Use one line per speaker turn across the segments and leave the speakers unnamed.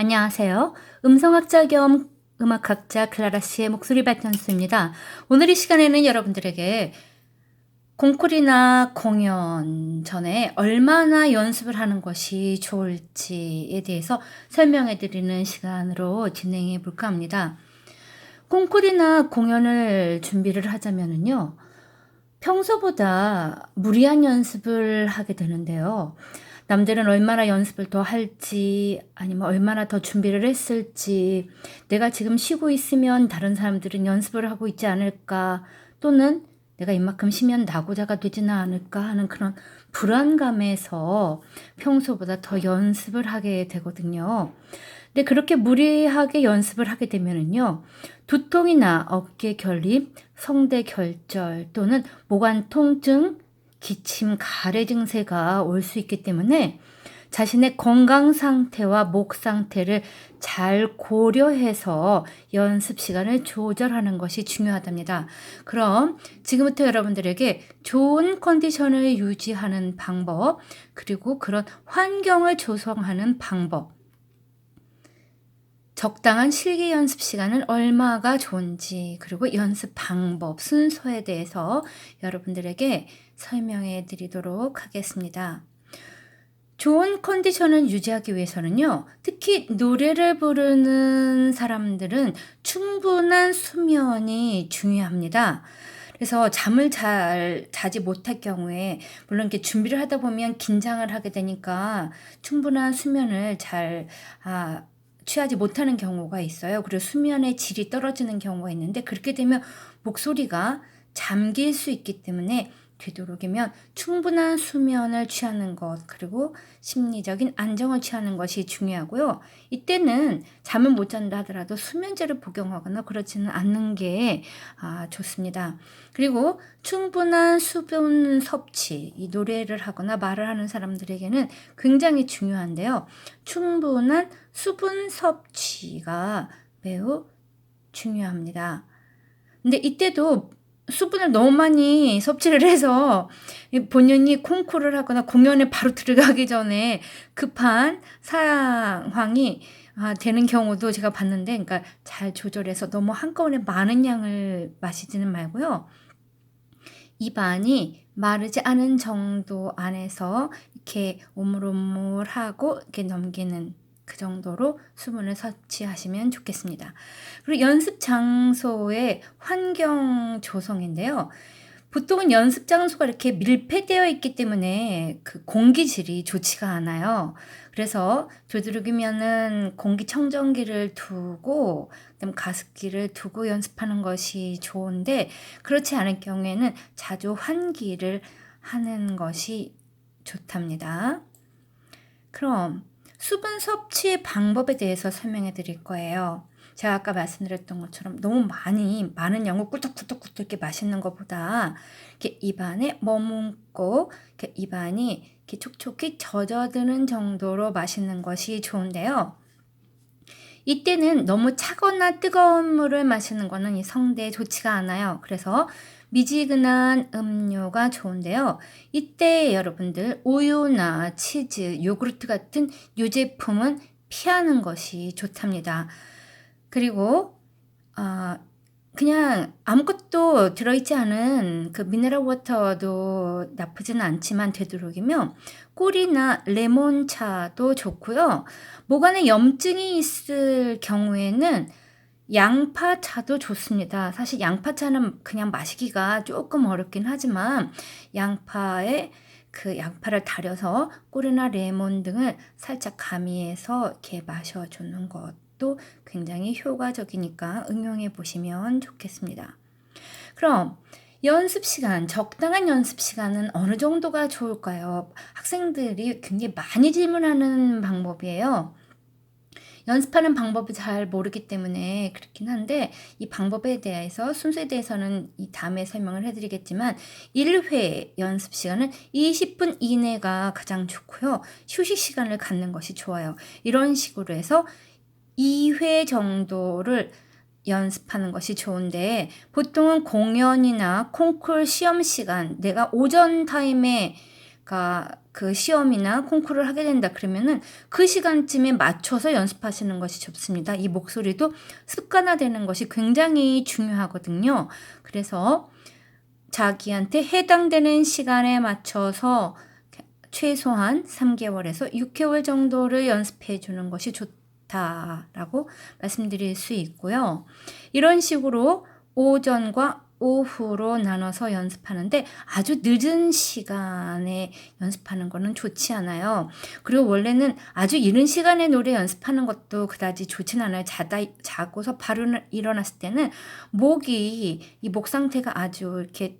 안녕하세요. 음성학자 겸 음악학자 클라라 씨의 목소리 발전소입니다. 오늘 이 시간에는 여러분들에게 콩쿠르나 공연 전에 얼마나 연습을 하는 것이 좋을지에 대해서 설명해 드리는 시간으로 진행해 볼까 합니다. 콩쿠르나 공연을 준비를 하자면은요, 평소보다 무리한 연습을 하게 되는데요. 남들은 얼마나 연습을 더 할지, 아니면 얼마나 더 준비를 했을지, 내가 지금 쉬고 있으면 다른 사람들은 연습을 하고 있지 않을까, 또는 내가 이만큼 쉬면 낙오자가 되지는 않을까 하는 그런 불안감에서 평소보다 더 연습을 하게 되거든요. 근데 그렇게 무리하게 연습을 하게 되면은요, 두통이나 어깨 결림, 성대 결절 또는 모관 통증, 기침, 가래 증세가 올 수 있기 때문에 자신의 건강 상태와 목 상태를 잘 고려해서 연습 시간을 조절하는 것이 중요하답니다. 그럼 지금부터 여러분들에게 좋은 컨디션을 유지하는 방법, 그리고 그런 환경을 조성하는 방법, 적당한 실기 연습 시간은 얼마가 좋은지, 그리고 연습 방법, 순서에 대해서 여러분들에게 설명해 드리도록 하겠습니다. 좋은 컨디션을 유지하기 위해서는요, 특히 노래를 부르는 사람들은 충분한 수면이 중요합니다. 그래서 잠을 잘 자지 못할 경우에, 물론 이렇게 준비를 하다 보면 긴장을 하게 되니까 충분한 수면을 잘 취하지 못하는 경우가 있어요. 그리고 수면의 질이 떨어지는 경우가 있는데, 그렇게 되면 목소리가 잠길 수 있기 때문에 되도록이면 충분한 수면을 취하는 것, 그리고 심리적인 안정을 취하는 것이 중요하고요. 이때는 잠을 못 잔다 하더라도 수면제를 복용하거나 그렇지는 않는 게 좋습니다. 그리고 충분한 수분 섭취, 이 노래를 하거나 말을 하는 사람들에게는 굉장히 중요한데요. 충분한 수분 섭취가 매우 중요합니다. 근데 이때도 수분을 너무 많이 섭취를 해서 본인이 콩쿠르를 하거나 공연에 바로 들어가기 전에 급한 상황이 되는 경우도 제가 봤는데, 그러니까 잘 조절해서 너무 한꺼번에 많은 양을 마시지는 말고요. 입안이 마르지 않은 정도 안에서 이렇게 오물오물하고 이렇게 넘기는 그 정도로 수분을 섭취하시면 좋겠습니다. 그리고 연습 장소의 환경 조성인데요. 보통은 연습 장소가 이렇게 밀폐되어 있기 때문에 그 공기질이 좋지가 않아요. 그래서 되도록이면은 공기청정기를 두고, 그다음 가습기를 두고 연습하는 것이 좋은데, 그렇지 않을 경우에는 자주 환기를 하는 것이 좋답니다. 그럼 수분 섭취 방법에 대해서 설명해 드릴 거예요. 제가 아까 말씀드렸던 것처럼 너무 많은 양을 꾸덕꾸덕꾸덕 이렇게 마시는 것보다 이렇게 입안에 머금고 이렇게 입안이 이렇게 촉촉히 젖어드는 정도로 마시는 것이 좋은데요. 이때는 너무 차거나 뜨거운 물을 마시는 것은 이 성대에 좋지가 않아요. 그래서 미지근한 음료가 좋은데요. 이때 여러분들 우유나 치즈, 요구르트 같은 유제품은 피하는 것이 좋답니다. 그리고 그냥 아무것도 들어있지 않은 그 미네랄 워터도 나쁘지는 않지만, 되도록이면 꿀이나 레몬차도 좋고요. 목 안에 염증이 있을 경우에는 양파차도 좋습니다. 사실 양파차는 그냥 마시기가 조금 어렵긴 하지만, 양파에 그 양파를 달여서 꿀이나 레몬 등을 살짝 가미해서 이렇게 마셔주는 것도 굉장히 효과적이니까 응용해 보시면 좋겠습니다. 그럼 연습 시간, 적당한 연습 시간은 어느 정도가 좋을까요? 학생들이 굉장히 많이 질문하는 방법이에요. 연습하는 방법을 잘 모르기 때문에 그렇긴 한데, 이 방법에 대해서, 순서에 대해서는 이 다음에 설명을 해드리겠지만, 1회 연습 시간은 20분 이내가 가장 좋고요. 휴식 시간을 갖는 것이 좋아요. 이런 식으로 해서 2회 정도를 연습하는 것이 좋은데, 보통은 공연이나 콩쿨 시험 시간, 내가 오전 타임에 그 시험이나 콩쿠르를 하게 된다 그러면은 그 시간쯤에 맞춰서 연습하시는 것이 좋습니다. 이 목소리도 습관화되는 것이 굉장히 중요하거든요. 그래서 자기한테 해당되는 시간에 맞춰서 최소한 3개월에서 6개월 정도를 연습해 주는 것이 좋다라고 말씀드릴 수 있고요. 이런 식으로 오전과 오후로 나눠서 연습하는데 아주 늦은 시간에 연습하는 거는 좋지 않아요. 그리고 원래는 아주 이른 시간에 노래 연습하는 것도 그다지 좋진 않아요. 자고서 바로 일어났을 때는 이 목 상태가 아주 이렇게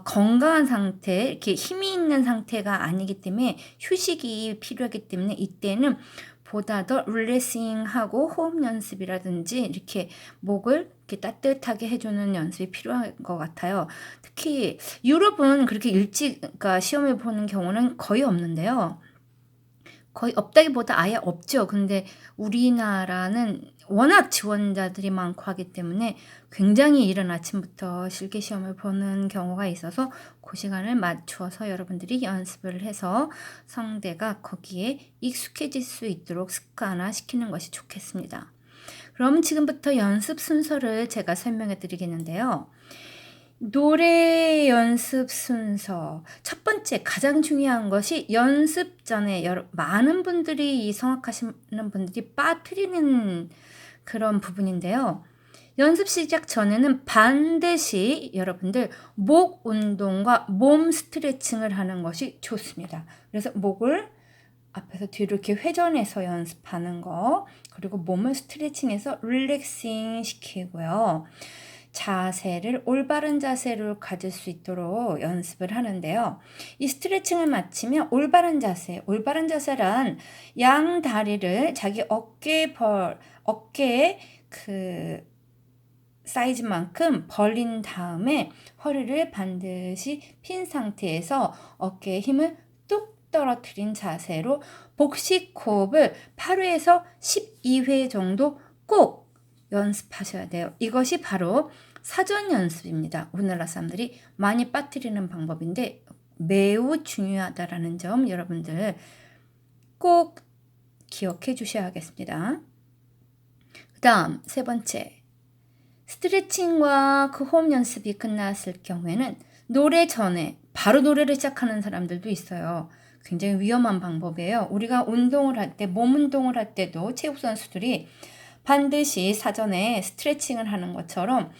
건강한 상태, 이렇게 힘이 있는 상태가 아니기 때문에 휴식이 필요하기 때문에 이때는 보다 더 릴렉싱하고 호흡 연습이라든지 이렇게 목을 이렇게 따뜻하게 해주는 연습이 필요한 것 같아요. 특히 유럽은 그렇게 일찍 시험을 보는 경우는 거의 없는데요. 거의 없다기보다 아예 없죠. 근데 우리나라는 워낙 지원자들이 많고 하기 때문에 굉장히 이른 아침부터 실기시험을 보는 경우가 있어서 그 시간을 맞추어서 여러분들이 연습을 해서 성대가 거기에 익숙해질 수 있도록 습관화시키는 것이 좋겠습니다. 그럼 지금부터 연습 순서를 제가 설명해 드리겠는데요. 노래 연습 순서. 첫 번째 가장 중요한 것이 연습 전에 많은 분들이 성악하시는 분들이 빠뜨리는 그런 부분인데요. 연습 시작 전에는 반드시 여러분들 목 운동과 몸 스트레칭을 하는 것이 좋습니다. 그래서 목을 앞에서 뒤로 이렇게 회전해서 연습하는 거, 그리고 몸을 스트레칭해서 릴렉싱 시키고요. 올바른 자세를 가질 수 있도록 연습을 하는데요. 이 스트레칭을 마치면 올바른 자세란 양 다리를 자기 어깨의 그 사이즈만큼 벌린 다음에 허리를 반드시 핀 상태에서 어깨에 힘을 뚝 떨어뜨린 자세로 복식 호흡을 8회에서 12회 정도 꼭 연습하셔야 돼요. 이것이 바로 사전 연습입니다. 우리나라 사람들이 많이 빠뜨리는 방법인데 매우 중요하다라는 점 여러분들 꼭 기억해 주셔야겠습니다. 그 다음 세 번째, 스트레칭과 그 호흡 연습이 끝났을 경우에는 노래 전에 바로 노래를 시작하는 사람들도 있어요. 굉장히 위험한 방법이에요. 우리가 운동을 할 때, 몸 운동을 할 때도 체육 선수들이 반드시 사전에 스트레칭을 하는 것처럼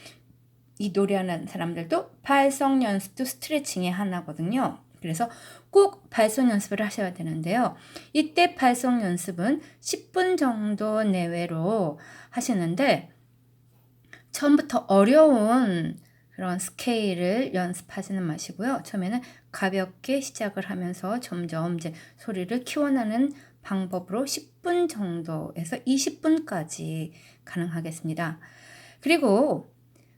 이 노래하는 사람들도 발성 연습도 스트레칭의 하나거든요. 그래서 꼭 발성 연습을 하셔야 되는데요. 이때 발성 연습은 10분 정도 내외로 하시는데 처음부터 어려운 그런 스케일을 연습하지는 마시고요. 처음에는 가볍게 시작을 하면서 점점 이제 소리를 키워나는 방법으로 10분 정도에서 20분까지 가능하겠습니다. 그리고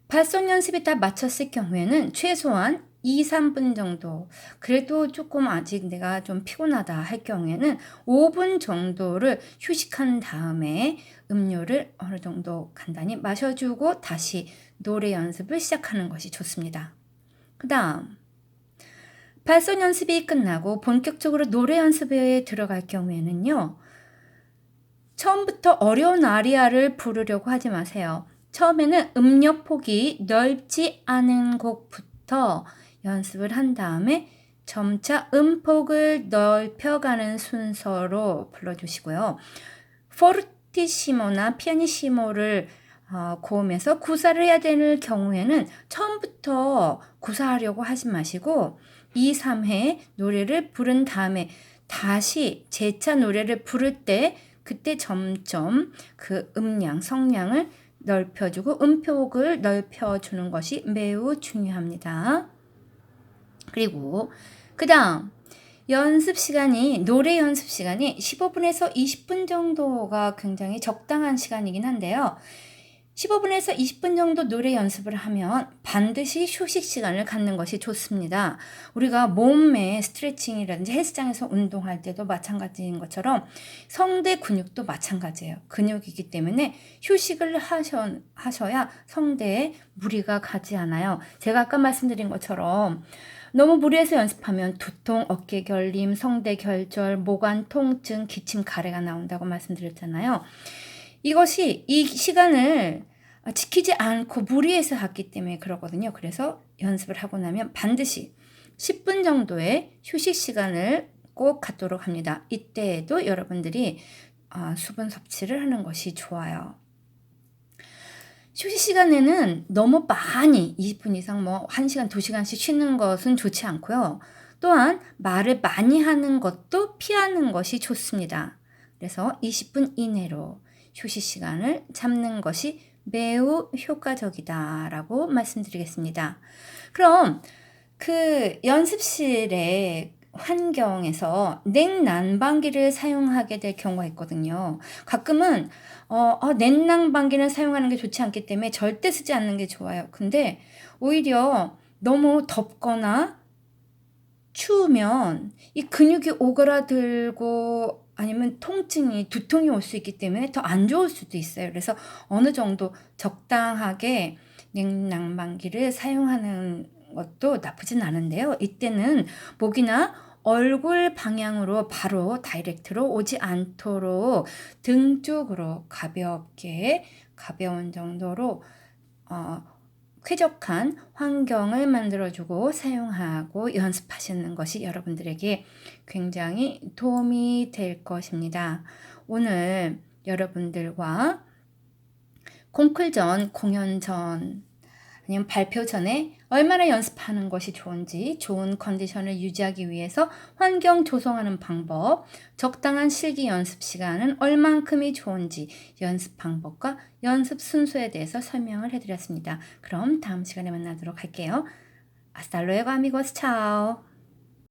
발성 연습이 다 마쳤을 경우에는 최소한 2, 3분 정도, 그래도 조금 아직 내가 좀 피곤하다 할 경우에는 5분 정도를 휴식한 다음에 음료를 어느 정도 간단히 마셔주고 다시 노래 연습을 시작하는 것이 좋습니다. 그 다음 발성 연습이 끝나고 본격적으로 노래 연습에 들어갈 경우에는요. 처음부터 어려운 아리아를 부르려고 하지 마세요. 처음에는 음역 폭이 넓지 않은 곡부터 연습을 한 다음에 점차 음폭을 넓혀가는 순서로 불러주시고요. 포르티시모나 피아니시모를 고음에서 구사를 해야 되는 경우에는 처음부터 구사하려고 하지 마시고 2, 3회 노래를 부른 다음에 다시 재차 노래를 부를 때 그때 점점 그 음량, 성량을 넓혀주고 음폭을 넓혀주는 것이 매우 중요합니다. 그리고 그 다음 노래 연습 시간이 15분에서 20분 정도가 굉장히 적당한 시간이긴 한데요. 15분에서 20분 정도 노래 연습을 하면 반드시 휴식 시간을 갖는 것이 좋습니다. 우리가 몸의 스트레칭이라든지 헬스장에서 운동할 때도 마찬가지인 것처럼 성대 근육도 마찬가지예요. 근육이기 때문에 휴식을 하셔야 성대에 무리가 가지 않아요. 제가 아까 말씀드린 것처럼 너무 무리해서 연습하면 두통, 어깨 결림, 성대 결절, 모관 통증, 기침, 가래가 나온다고 말씀드렸잖아요. 이것이 이 시간을 지키지 않고 무리해서 하기 때문에 그러거든요. 그래서 연습을 하고 나면 반드시 10분 정도의 휴식 시간을 꼭 갖도록 합니다. 이때에도 여러분들이 수분 섭취를 하는 것이 좋아요. 휴식 시간에는 너무 많이 20분 이상 1시간, 2시간씩 쉬는 것은 좋지 않고요. 또한 말을 많이 하는 것도 피하는 것이 좋습니다. 그래서 20분 이내로 휴식 시간을 잡는 것이 매우 효과적이다라고 말씀드리겠습니다. 그럼 그 연습실의 환경에서 냉난방기를 사용하게 될 경우가 있거든요. 가끔은 냉난방기를 사용하는 게 좋지 않기 때문에 절대 쓰지 않는 게 좋아요. 근데 오히려 너무 덥거나 추우면 이 근육이 오그라들고 아니면 통증이, 두통이 올 수 있기 때문에 더 안 좋을 수도 있어요. 그래서 어느 정도 적당하게 냉난방기를 사용하는 것도 나쁘진 않은데요. 이때는 목이나 얼굴 방향으로 바로 다이렉트로 오지 않도록 등 쪽으로 가볍게, 가벼운 정도로 쾌적한 환경을 만들어주고 사용하고 연습하시는 것이 여러분들에게 굉장히 도움이 될 것입니다. 오늘 여러분들과 콩쿨 전, 공연 전, 아니면 발표 전에 얼마나 연습하는 것이 좋은지, 좋은 컨디션을 유지하기 위해서 환경 조성하는 방법, 적당한 실기 연습 시간은 얼만큼이 좋은지 연습 방법과 연습 순서에 대해서 설명을 해드렸습니다. 그럼 다음 시간에 만나도록 할게요. Hasta luego, amigos. Chao.